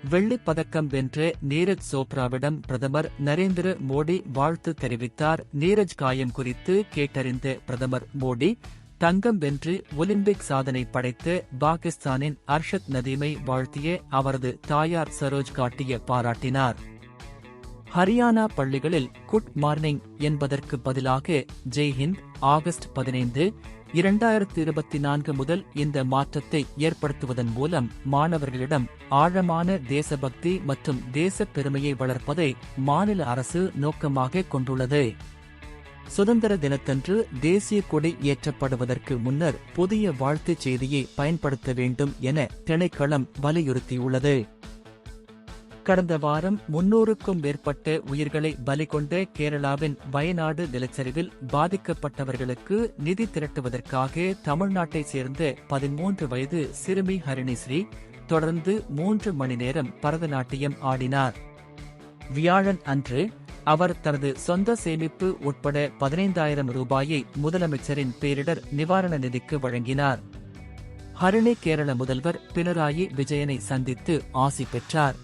வெள்ளிப் பதக்கம் வென்ற நீரஜ் சோப்ராவிடம் பிரதமர் நரேந்திர மோடி வாழ்த்து தெரிவித்தார். நீரஜ் காயம் குறித்து கேட்டறிந்த பிரதமர் மோடி, தங்கம் வென்று ஒலிம்பிக் சாதனை படைத்த பாகிஸ்தானின் அர்ஷத் நதீமை வாழ்த்திய அவரது தாயார் சரோஜ் காட்டிய பாராட்டினார். ஹரியானா பள்ளிகளில் குட் மார்னிங் என்பதற்கு பதிலாக ஜெய்ஹிந்த் ஆகஸ்ட் 15, 2024 முதல் இந்த மாற்றத்தை ஏற்படுத்துவதன் மூலம் மாணவர்களிடம் ஆழமான தேசபக்தி மற்றும் தேசப் பெருமையை வளர்ப்பதை மாநில அரசு நோக்கமாக கொண்டுள்ளது. சுதந்திர தினத்தன்று தேசிய கொடி ஏற்றப்படுவதற்கு முன்னர் புதிய வாழ்த்துச் செய்தியை பயன்படுத்த வேண்டும் என திணைக்களம் வலியுறுத்தியுள்ளது. கடந்த வாரம் 300க்கும் மேற்பட்ட உயிர்களை பலி கொண்ட கேரளாவின் வயநாடு நிலச்சரிவில் பாதிக்கப்பட்டவர்களுக்கு நிதி திரட்டுவதற்காக தமிழ்நாட்டைச் சேர்ந்த 13 வயது சிறுமி ஹரிணிஸ்ரீ தொடர்ந்து 3 மணி நேரம் பரதநாட்டியம் ஆடினார். வியாழன் அன்று அவர் தனது சொந்த சேமிப்பு உட்பட 15,000 ரூபாயை முதலமைச்சரின் பேரிடர் நிவாரண நிதிக்கு வழங்கினார். ஹரிணி கேரள முதல்வர் பினராயி விஜயனை சந்தித்து ஆசி பெற்றார்.